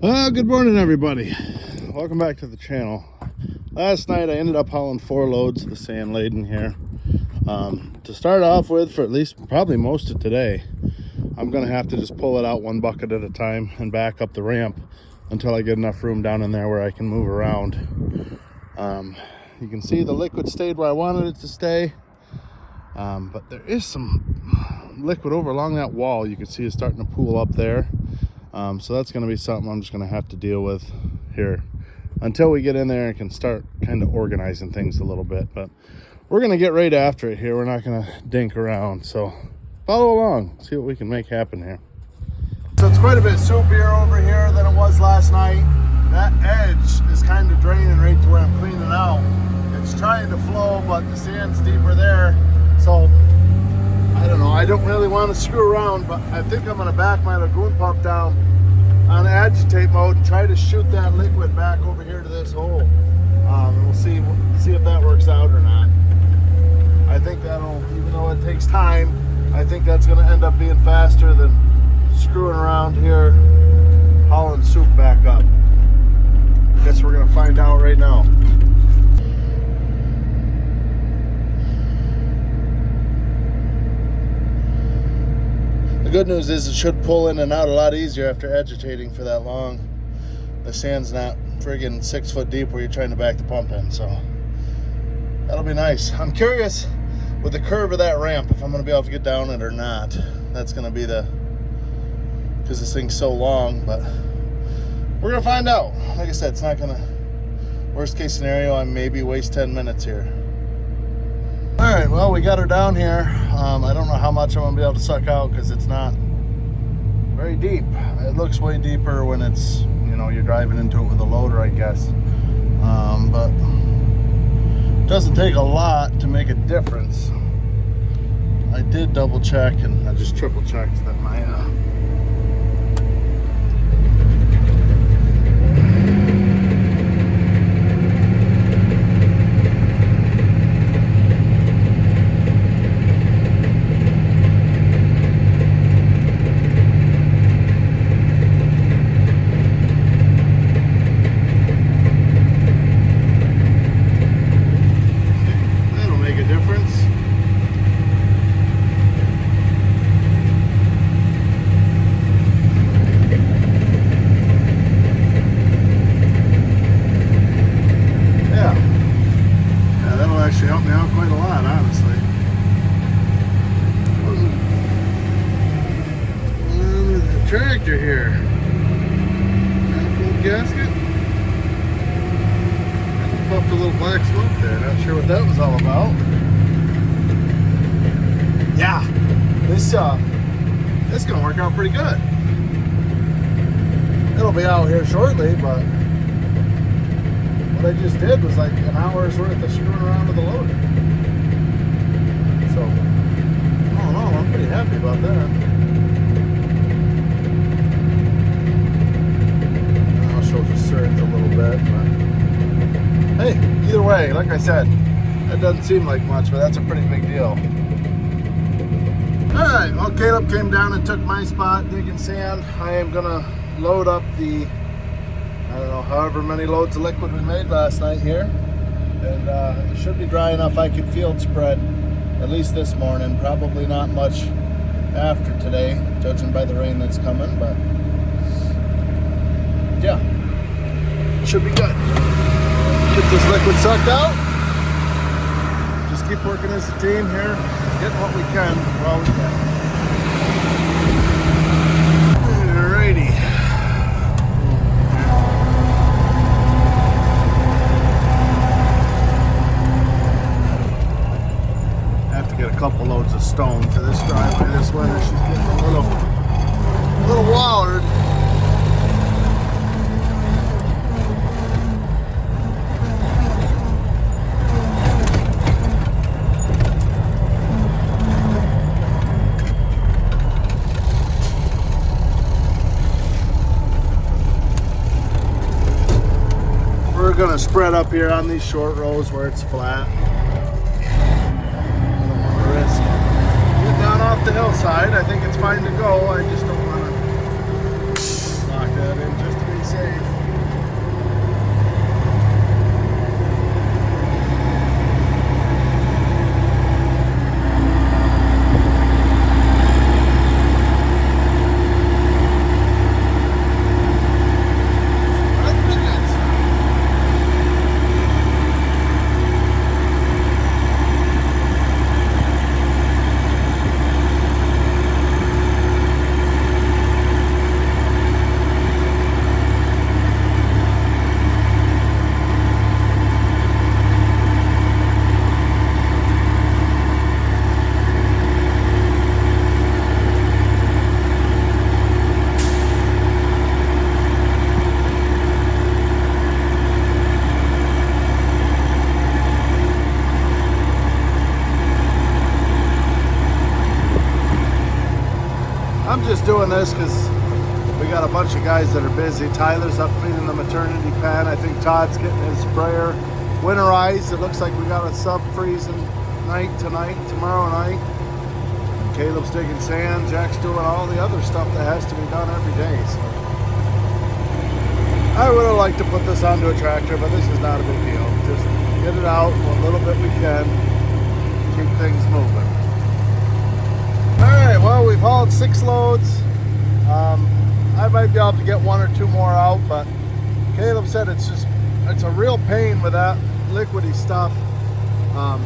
Well, good morning, everybody. Welcome back to the channel. Last night I ended up hauling 4 loads of the sand laden here. To start off with, for at least probably most of today, I'm gonna have to just pull it out one bucket at a time and back up the ramp until I get enough room down in there where I can move around. You can see the liquid stayed where I wanted it to stay, but there is some liquid over along that wall. You can see it's starting to pool up there. So that's going to be something I'm just going to have to deal with here until we get in there and can start kind of organizing things a little bit. But we're going to get right after it here. We're not going to dink around. So follow along, see what we can make happen here. So it's quite a bit soupier over here than it was last night. That edge is kind of draining right to where I'm cleaning out. It's trying to flow, but the sand's deeper there. So I don't know, I don't really want to screw around, but I think I'm going to back my lagoon pump down on agitate mode and try to shoot that liquid back over here to this hole. And we'll see if that works out or not. I think that'll, even though it takes time, I think that's going to end up being faster than screwing around here hauling soup back up. Guess we're going to find out right now. The good news is it should pull in and out a lot easier after agitating for that long. The sand's not friggin' 6 foot deep where you're trying to back the pump in, so that'll be nice. I'm curious with the curve of that ramp if I'm gonna be able to get down it or not. That's gonna be because this thing's so long, but we're gonna find out. Like I said, it's not gonna, worst case scenario, I maybe waste 10 minutes here. All right, well, we got her down here. I don't know how much I'm gonna be able to suck out because it's not very deep. It looks way deeper when it's, you know, you're driving into it with a loader, I guess. But it doesn't take a lot to make a difference. I did double check and I just triple checked that my tractor here. Full gasket. Puffed a little black smoke there. Not sure what that was all about. Yeah, this is gonna work out pretty good. It'll be out here shortly, but what I just did was like an hour's worth of screwing around with the loader. So, I don't know, I'm pretty happy about that. Just surge a little bit, but hey, either way, like I said, that doesn't seem like much, but that's a pretty big deal. All right, well, Caleb came down and took my spot digging sand. I am gonna load up the, I don't know, however many loads of liquid we made last night here, and it should be dry enough I could field spread at least this morning. Probably not much after today, judging by the rain that's coming, but yeah, should be good. Get this liquid sucked out. Just keep working as a team here, getting what we can while we can. Alrighty. Have to get a couple loads of stone to this driveway this winter. She's getting a little wallered. Going to spread up here on these short rows where it's flat. I don't want to risk getting down off the hillside. I think it's fine to go. I just don't want to lock that in just to be safe. just doing this because we got a bunch of guys that are busy. Tyler's up cleaning the maternity pen. I think Todd's getting his sprayer winterized. It looks like we got a sub-freezing night tonight, tomorrow night. And Caleb's digging sand. Jack's doing all the other stuff that has to be done every day. So I would have liked to put this onto a tractor, but this is not a big deal. Just get it out a little bit we can. Keep things moving. All right, well, we've hauled 6 loads. I might be able to get 1 or 2 more out, but Caleb said it's a real pain with that liquidy stuff.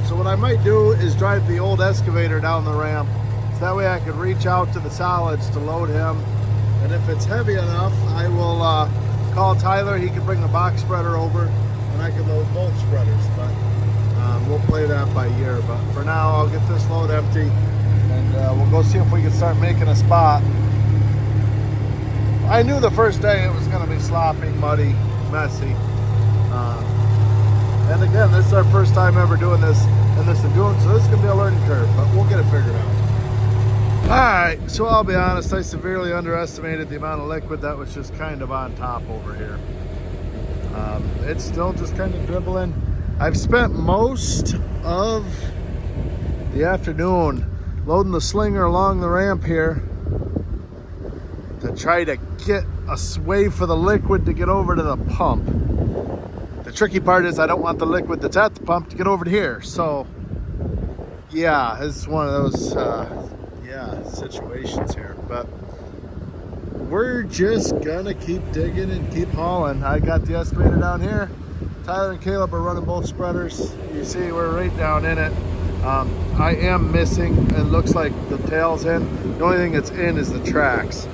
So what I might do is drive the old excavator down the ramp, so that way I could reach out to the solids to load him. And if it's heavy enough, I will call Tyler. He can bring the box spreader over, and I can load both spreaders. But we'll play that by ear. But for now, I'll get this load empty, and we'll go see if we can start making a spot. I knew the first day it was going to be sloppy, muddy, messy. And again, this is our first time ever doing this in this lagoon, so this is going to be a learning curve, but we'll get it figured out. All right, so I'll be honest, I severely underestimated the amount of liquid that was just kind of on top over here. It's still just kind of dribbling. I've spent most of the afternoon loading the slinger along the ramp here to try to get a way for the liquid to get over to the pump. The tricky part is I don't want the liquid that's at the pump to get over to here. So yeah, it's one of those situations here, but we're just gonna keep digging and keep hauling. I got the excavator down here. Tyler and Caleb are running both spreaders. You see we're right down in it. I am missing, it looks like the tail's in. The only thing that's in is the tracks.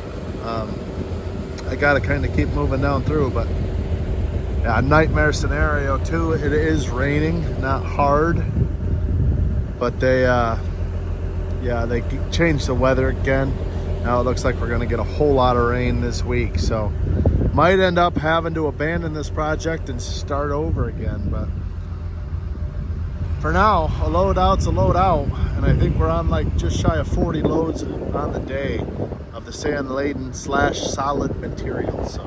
I gotta kind of keep moving down through, but yeah, nightmare scenario too. It is raining, not hard, but they changed the weather again. Now it looks like we're gonna get a whole lot of rain this week, so might end up having to abandon this project and start over again. But for now, a load out's a load out, and I think we're on like just shy of 40 loads on the day of the sand laden / solid material. So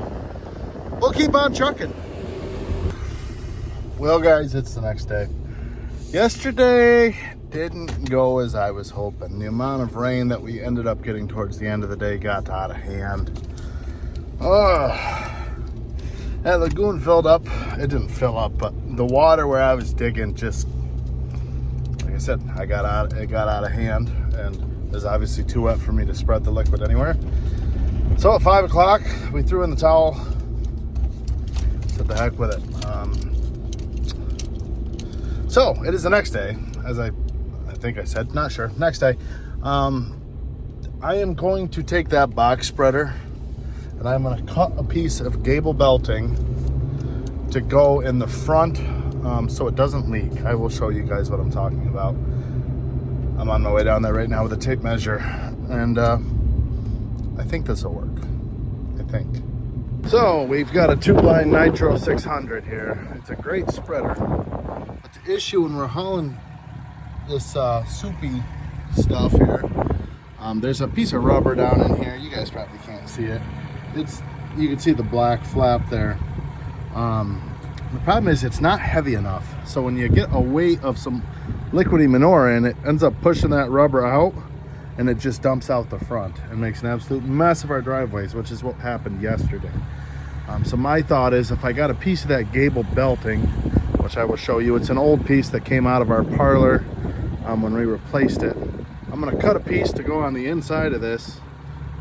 we'll keep on trucking. Well guys, it's the next day. Yesterday didn't go as I was hoping. The amount of rain that we ended up getting towards the end of the day got out of hand. That lagoon filled up. It didn't fill up, but the water where I was digging just, like I said, it got out of hand, and it was obviously too wet for me to spread the liquid anywhere. So at 5 o'clock, we threw in the towel. Said the heck with it. So it is the next day, as I think I said, not sure, next day. I am going to take that box spreader and I'm going to cut a piece of gable belting to go in the front so it doesn't leak. I will show you guys what I'm talking about. I'm on my way down there right now with a tape measure, and I think this will work. I think. So we've got a 2-blind Nitro 600 here. It's a great spreader. But the issue when we're hauling this soupy stuff here, there's a piece of rubber down in here. You guys probably can't see it. You can see the black flap there. The problem is it's not heavy enough. So when you get a weight of some liquidy manure in, it ends up pushing that rubber out, and it just dumps out the front and makes an absolute mess of our driveways, which is what happened yesterday. So my thought is, if I got a piece of that gable belting, which I will show you, it's an old piece that came out of our parlor when we replaced it. I'm gonna cut a piece to go on the inside of this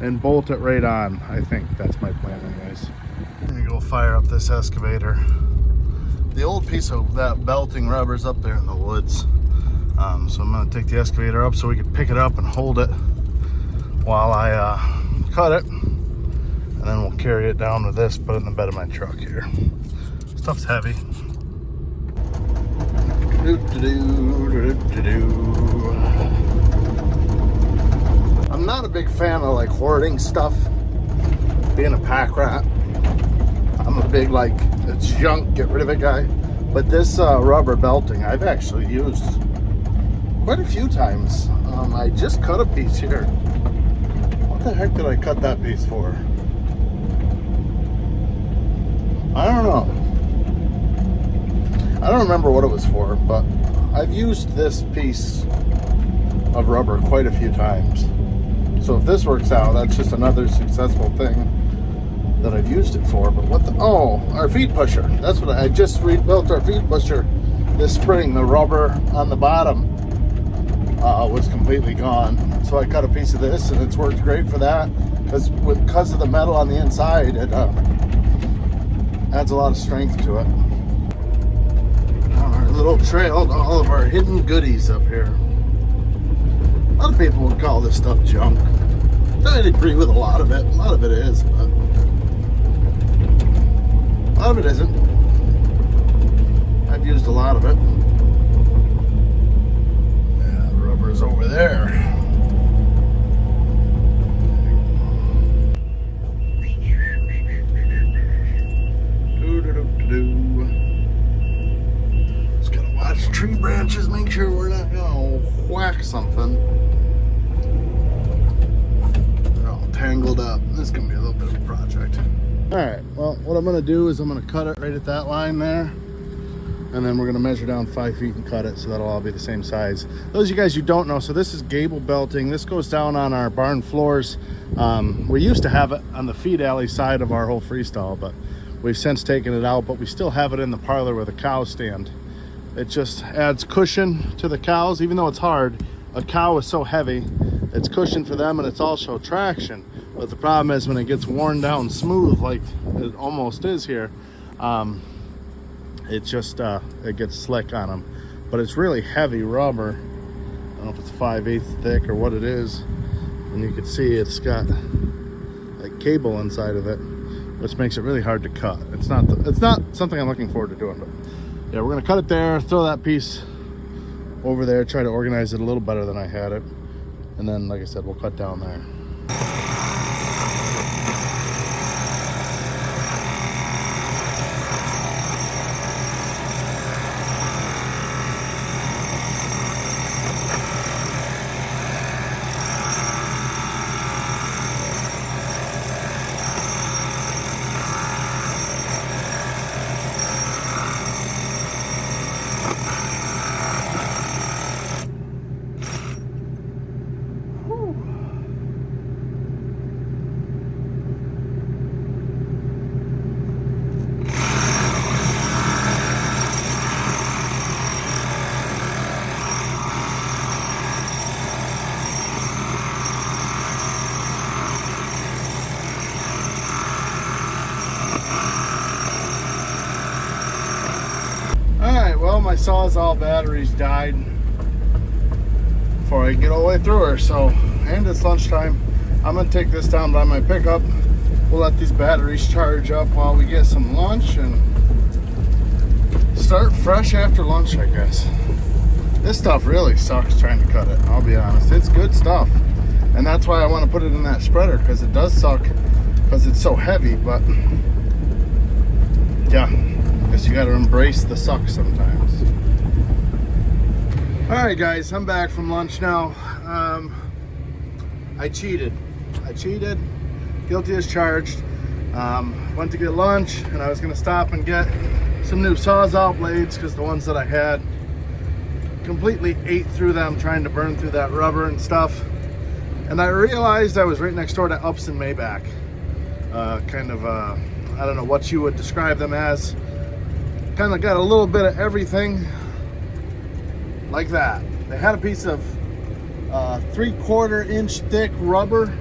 and bolt it right on. I think that's my plan anyways. I'm gonna go fire up this excavator. The old piece of that belting rubber's up there in the woods. So I'm gonna take the excavator up so we can pick it up and hold it while I cut it. And then we'll carry it down with this, put it in the bed of my truck here. Stuff's heavy. I'm not a big fan of like hoarding stuff, being a pack rat. I'm a big like, it's junk, get rid of it guy. But this rubber belting I've actually used quite a few times. I just cut a piece here. What the heck did I cut that piece for? I don't know. I don't remember what it was for, but I've used this piece of rubber quite a few times. So if this works out, that's just another successful thing that I've used it for. But what the, oh, our feed pusher. That's what I just rebuilt our feed pusher this spring. The rubber on the bottom was completely gone. So I cut a piece of this and it's worked great for that. Because of the metal on the inside, it adds a lot of strength to it. On our little trail to all of our hidden goodies up here. A lot of people would call this stuff junk. I'd agree with a lot of it. A lot of it is, but a lot of it isn't. I've used a lot of it. Yeah, the rubber's over there. Just gotta watch tree branches, make sure we're not gonna whack something. They're all tangled up. This is gonna be a little bit of a project. All right, well, what I'm gonna do is I'm gonna cut it right at that line there. And then we're gonna measure down 5 feet and cut it so that'll all be the same size. Those of you guys who don't know, so this is gable belting. This goes down on our barn floors. We used to have it on the feed alley side of our whole freestall, but we've since taken it out, but we still have it in the parlor where the cows stand. It just adds cushion to the cows, even though it's hard. A cow is so heavy, it's cushion for them and it's also traction. But the problem is when it gets worn down smooth, like it almost is here, it just it gets slick on them. But it's really heavy rubber. I don't know if it's 5/8 thick or what it is. And you can see it's got like cable inside of it, which makes it really hard to cut. It's not something I'm looking forward to doing, but yeah, we're gonna cut it there, throw that piece over there, try to organize it a little better than I had it. And then, like I said, we'll cut down there. Well, my Sawzall batteries died before I get all the way through her, so, and it's lunchtime. I'm gonna take this down by my pickup. We'll let these batteries charge up while we get some lunch and start fresh after lunch, I guess. This stuff really sucks trying to cut it, I'll be honest. It's good stuff, and that's why I want to put it in that spreader, because it does suck because it's so heavy. But yeah, I guess you got to embrace the suck sometimes. All right, guys, I'm back from lunch now. I cheated. Guilty as charged. Went to get lunch, and I was going to stop and get some new Sawzall blades because the ones that I had completely ate through them trying to burn through that rubber and stuff. And I realized I was right next door to Ups and Maybach. I don't know what you would describe them as. Kind of got a little bit of everything like that. They had a piece of 3/4 inch thick rubber,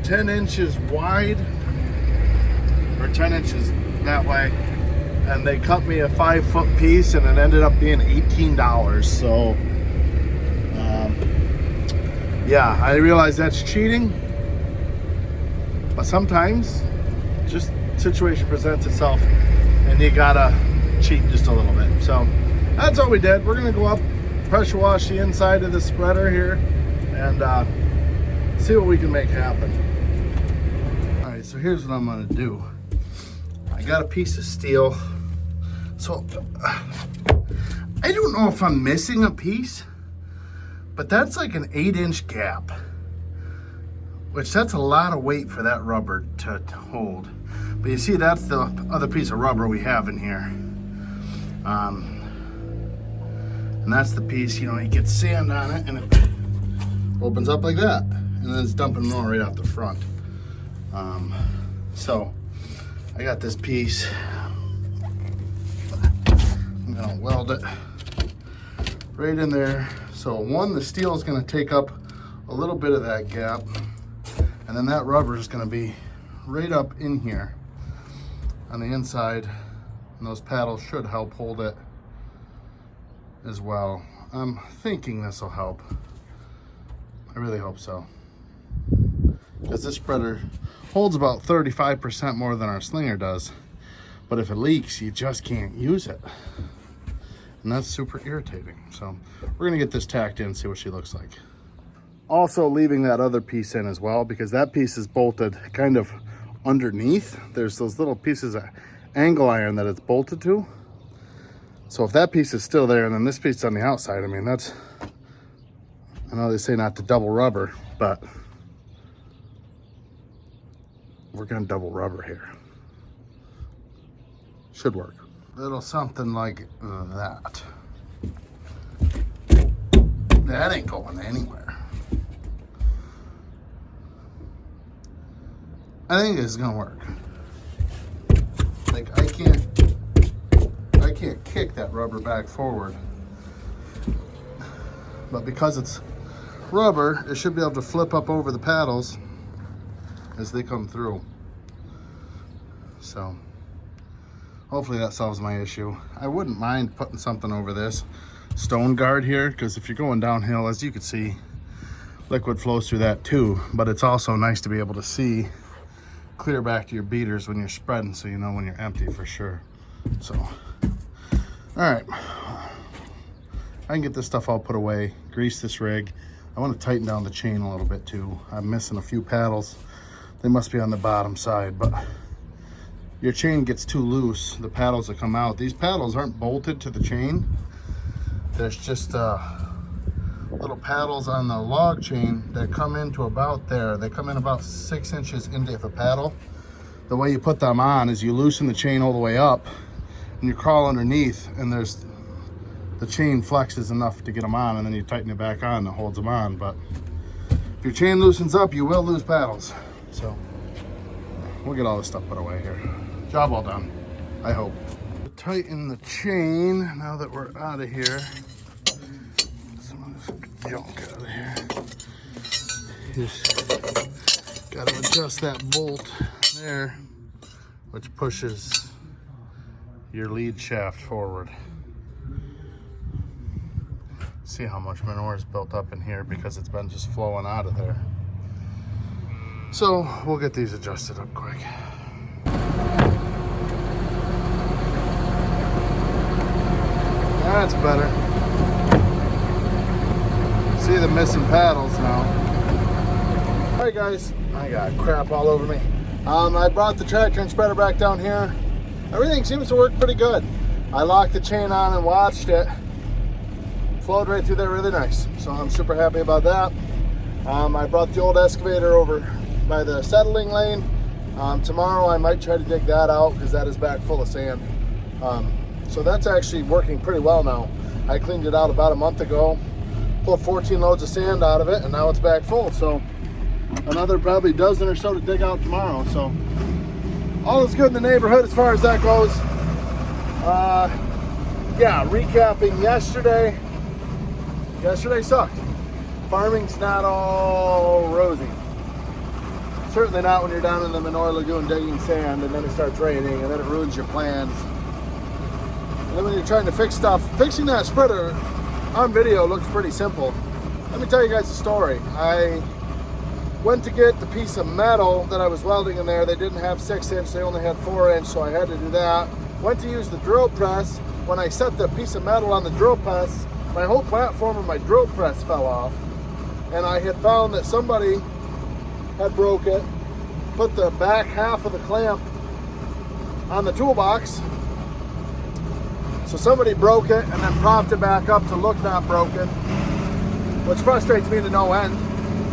10 inches wide, or 10 inches that way, and they cut me a 5-foot piece, and it ended up being $18. So yeah, I realize that's cheating, but sometimes just situation presents itself and you gotta cheat just a little bit. So that's what we did. We're gonna go up, pressure wash the inside of the spreader here, and see what we can make happen. All right, so here's what I'm gonna do. I got a piece of steel. So I don't know if I'm missing a piece, but that's like an 8-inch gap. which that's a lot of weight for that rubber to hold. But you see, that's the other piece of rubber we have in here. And that's the piece, you know, you get sand on it and it opens up like that. And then it's dumping more right out the front. So I got this piece. I'm gonna weld it right in there. So one, the steel is gonna take up a little bit of that gap. And then that rubber is gonna be right up in here on the inside. And those paddles should help hold it as well. I'm thinking this will help. I really hope so. Because this spreader holds about 35% more than our slinger does. But if it leaks, you just can't use it. And that's super irritating. So we're gonna get this tacked in and see what she looks like. Also leaving that other piece in as well, because that piece is bolted kind of underneath. There's those little pieces of angle iron that it's bolted to. So if that piece is still there and then this piece on the outside, I mean, that's, I know they say not to double rubber, but we're gonna double rubber here. Should work. Little something like that. That ain't going anywhere. I think it's gonna work. Like I can't kick that rubber back forward. But because it's rubber, it should be able to flip up over the paddles as they come through. So hopefully that solves my issue. I wouldn't mind putting something over this stone guard here, because if you're going downhill, as you can see, liquid flows through that too. But it's also nice to be able to see clear back to your beaters when you're spreading, so you know when you're empty for sure. So, all right, I can get this stuff all put away, grease this rig. I want to tighten down the chain a little bit too. I'm missing a few paddles. They must be on the bottom side, but your chain gets too loose, the paddles that come out. These paddles aren't bolted to the chain. There's just little paddles on the log chain that come into about there. They come in about 6 inches into the paddle. The way you put them on is you loosen the chain all the way up and you crawl underneath, and there's the chain flexes enough to get them on, and then you tighten it back on and it holds them on. But if your chain loosens up, you will lose paddles. So we'll get all this stuff put away here. Job well done, I hope. Tighten the chain now that we're out of here. Some of this junk out of here. Just gotta adjust that bolt there, which pushes your lead shaft forward. See how much manure is built up in here because it's been just flowing out of there. So we'll get these adjusted up quick. That's better. See the missing paddles now. All right guys, I got crap all over me. I brought the tractor and spreader back down here. Everything seems to work pretty good. I locked the chain on and watched it. Flowed right through there really nice. So I'm super happy about that. I brought the old excavator over by the settling lane. Tomorrow I might try to dig that out because that is back full of sand. So that's actually working pretty well now. I cleaned it out about a month ago, pulled 14 loads of sand out of it, and now it's back full. So another probably dozen or so to dig out tomorrow. So all is good in the neighborhood as far as that goes. Yeah, recapping yesterday. Yesterday sucked. Farming's not all rosy. Certainly not when you're down in the manure lagoon digging sand and then it starts raining and then it ruins your plans. And then when you're trying to fix stuff, fixing that spreader on video looks pretty simple. Let me tell you guys a story. I went to get the piece of metal that I was welding in there. They didn't have 6-inch, they only had 4-inch, so I had to do that. Went to use the drill press. When I set the piece of metal on the drill press, my whole platform of my drill press fell off. And I had found that somebody had broke it, put the back half of the clamp on the toolbox. So somebody broke it and then propped it back up to look not broken, which frustrates me to no end.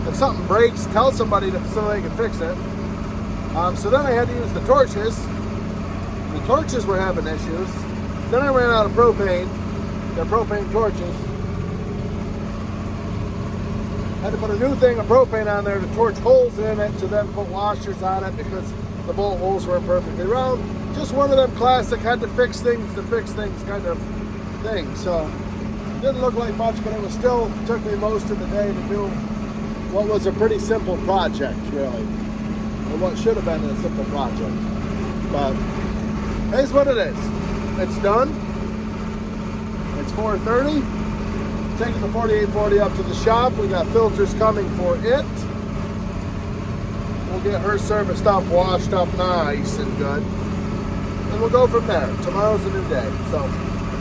if something breaks, tell somebody so they can fix it. So then I had to use the torches. The torches were having issues. Then I ran out of propane. They're propane torches. Had to put a new thing of propane on there to torch holes in it to then put washers on it because the bolt holes weren't perfectly round. Just one of them classic had to fix things kind of thing. So it didn't look like much, but it was still took me most of the day to do what was a pretty simple project, really. Or what should have been a simple project. But here's what it is. It's done. It's 4:30. Taking the 4840 up to the shop. We got filters coming for it. We'll get her serviced up, washed up nice and good. And we'll go from there. Tomorrow's a new day. So,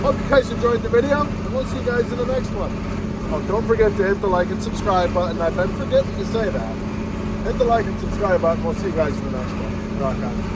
hope you guys enjoyed the video, and we'll see you guys in the next one. Oh, don't forget to hit the like and subscribe button. I've been forgetting to say that. Hit the like and subscribe button. We'll see you guys in the next one. Rock on.